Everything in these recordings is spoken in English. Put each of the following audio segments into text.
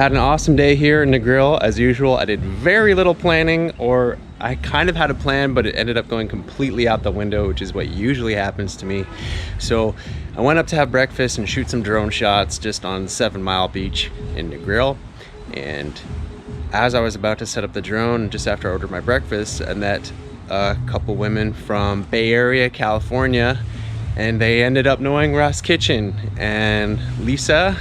had an awesome day here in Negril as usual. I did very little planning, or I kind of had a plan, but it ended up going completely out the window, which is what usually happens to me. So I went up to have breakfast and shoot some drone shots just on 7 Mile Beach in Negril. And as I was about to set up the drone, just after I ordered my breakfast, I met a couple women from Bay Area, California, and they ended up knowing Ras Kitchen. And Lisa,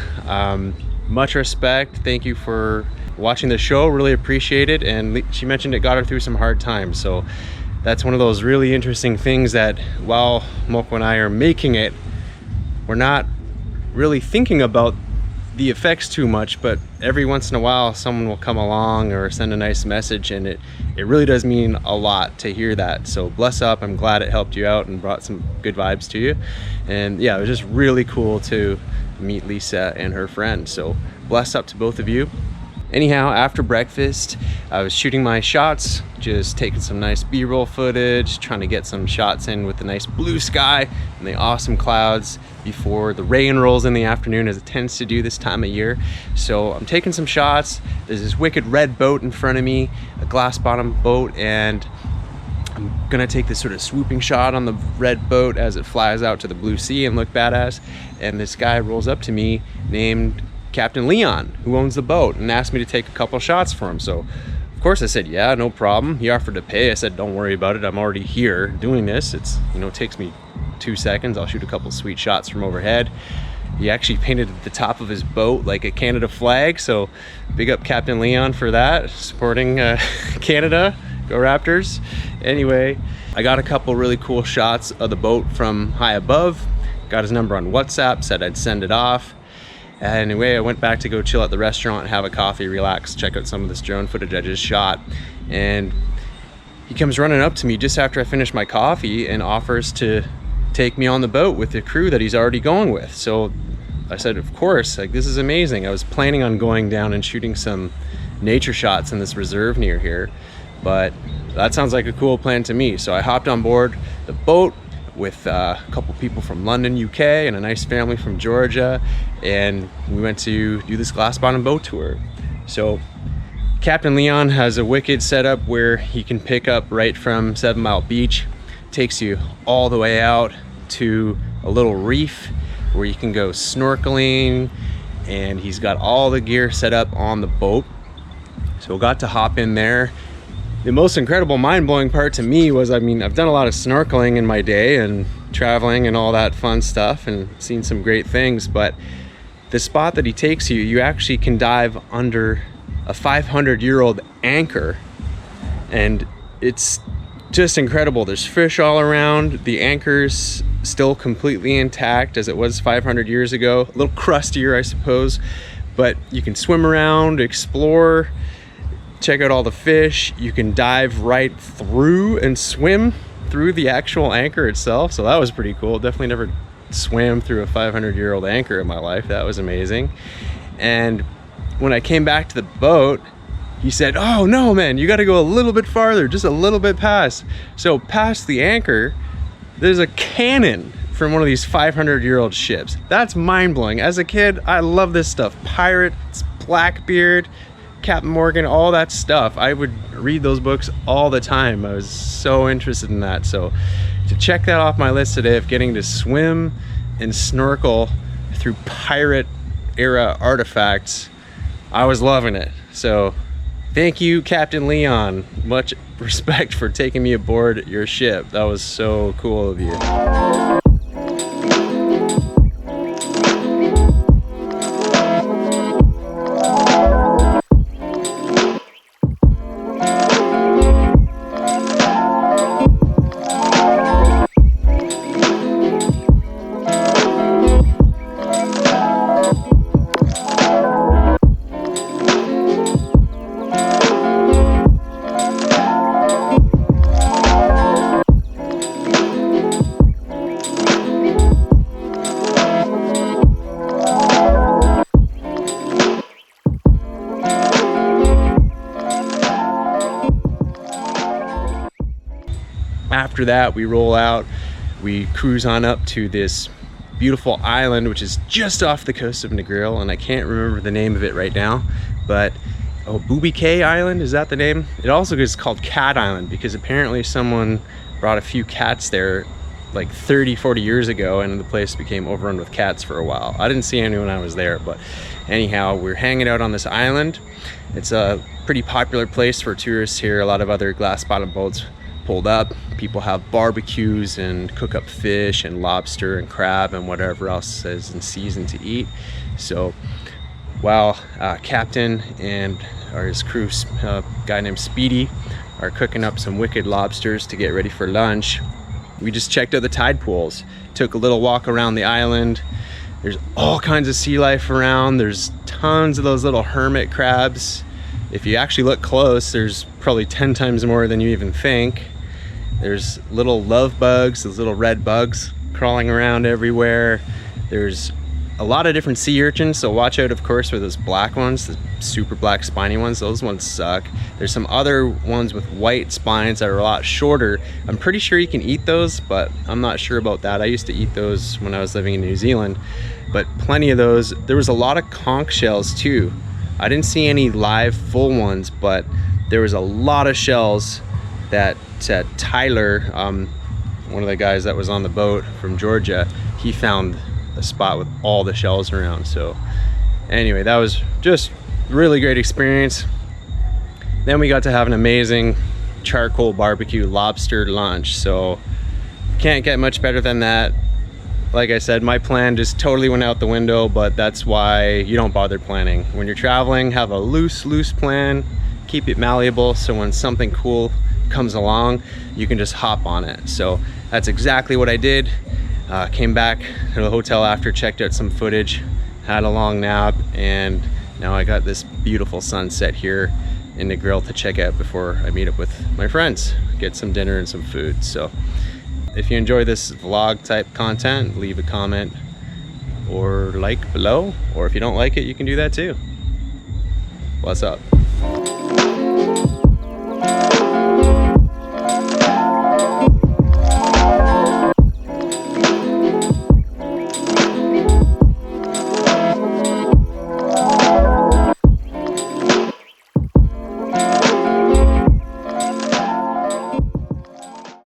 much respect, thank you for watching the show, really appreciate it. And she mentioned it got her through some hard times, so that's one of those really interesting things that while Mokko and I are making it, we're not really thinking about the effects too much, but every once in a while someone will come along or send a nice message, and it really does mean a lot to hear that. So bless up, I'm glad it helped you out and brought some good vibes to you. And yeah, it was just really cool to meet Lisa and her friend, so bless up to both of you. Anyhow, after breakfast, I was shooting my shots, just taking some nice B-roll footage, trying to get some shots in with the nice blue sky and the awesome clouds before the rain rolls in the afternoon, as it tends to do this time of year. So I'm taking some shots. There's this wicked red boat in front of me, a glass bottom boat, and I'm gonna take this sort of swooping shot on the red boat as it flies out to the blue sea and look badass. And this guy rolls up to me named Captain Leon, who owns the boat, and asked me to take a couple shots for him. So of course I said, yeah, no problem. He offered to pay. I said, don't worry about it. I'm already here doing this. It's, you know, it takes me 2 seconds. I'll shoot a couple sweet shots from overhead. He actually painted the top of his boat like a Canada flag. So big up Captain Leon for that, supporting Canada. Go Raptors. Anyway, I got a couple really cool shots of the boat from high above. Got his number on WhatsApp, said I'd send it off. Anyway, I went back to go chill at the restaurant, have a coffee, relax, check out some of this drone footage I just shot. And he comes running up to me just after I finished my coffee and offers to take me on the boat with the crew that he's already going with. So I said, of course, like, this is amazing. I was planning on going down and shooting some nature shots in this reserve near here, but that sounds like a cool plan to me. So I hopped on board the boat with a couple people from London, UK, and a nice family from Georgia, and we went to do this glass bottom boat tour. So Captain Leon has a wicked setup where he can pick up right from 7 Mile Beach, takes you all the way out to a little reef where you can go snorkeling, and he's got all the gear set up on the boat. So we got to hop in there. The most incredible, mind-blowing part to me was, I mean, I've done a lot of snorkeling in my day and traveling and all that fun stuff and seen some great things, but the spot that he takes you, you actually can dive under a 500-year-old anchor, and it's just incredible. There's fish all around. The anchor's still completely intact as it was 500 years ago. A little crustier, I suppose, but you can swim around, explore, check out all the fish. You can dive right through and swim through the actual anchor itself. So that was pretty cool. Definitely never swam through a 500-year-old anchor in my life. That was amazing. And when I came back to the boat, he said, oh no, man, you got to go a little bit farther, just a little bit past. So past the anchor, there's a cannon from one of these 500-year-old ships. That's mind-blowing. As a kid, I love this stuff. Pirates, Blackbeard, Captain Morgan, all that stuff. I would read those books all the time. I was so interested in that. So to check that off my list today of getting to swim and snorkel through pirate era artifacts, I was loving it. So thank you, Captain Leon. Much respect for taking me aboard your ship. That was so cool of you. After that, we roll out, we cruise on up to this beautiful island, which is just off the coast of Negril, and I can't remember the name of it right now, but Booby Cay Island, is that the name? It also is called Cat Island because apparently someone brought a few cats there like 30-40 years ago, and the place became overrun with cats for a while. I didn't see anyone when I was there, but anyhow, we're hanging out on this island. It's a pretty popular place for tourists here. A lot of other glass bottom boats pulled up. People have barbecues and cook up fish and lobster and crab and whatever else is in season to eat. So while Captain and his crew, guy named Speedy, are cooking up some wicked lobsters to get ready for lunch, we just checked out the tide pools, took a little walk around the island. There's all kinds of sea life around. There's tons of those little hermit crabs. If you actually look close, there's probably 10 times more than you even think. There's little love bugs, those little red bugs crawling around everywhere. There's a lot of different sea urchins, so watch out, of course, for those black ones, the super black spiny ones. Those ones suck. There's some other ones with white spines that are a lot shorter. I'm pretty sure you can eat those, but I'm not sure about that. I used to eat those when I was living in New Zealand, but plenty of those. There was a lot of conch shells too. I didn't see any live full ones, but there was a lot of shells that Tyler, one of the guys that was on the boat from Georgia, he found a spot with all the shells around. So anyway, that was just really great experience. Then we got to have an amazing charcoal barbecue lobster lunch, so can't get much better than that. Like I said, my plan just totally went out the window, but that's why you don't bother planning. When you're traveling, have a loose plan, keep it malleable, so when something cool comes along, you can just hop on it. So that's exactly what I did. Came back to the hotel after, checked out some footage, had a long nap, and now I got this beautiful sunset here in Negril to check out before I meet up with my friends, get some dinner and some food. So if you enjoy this vlog type content, leave a comment or like below, or if you don't like it, you can do that too. What's up?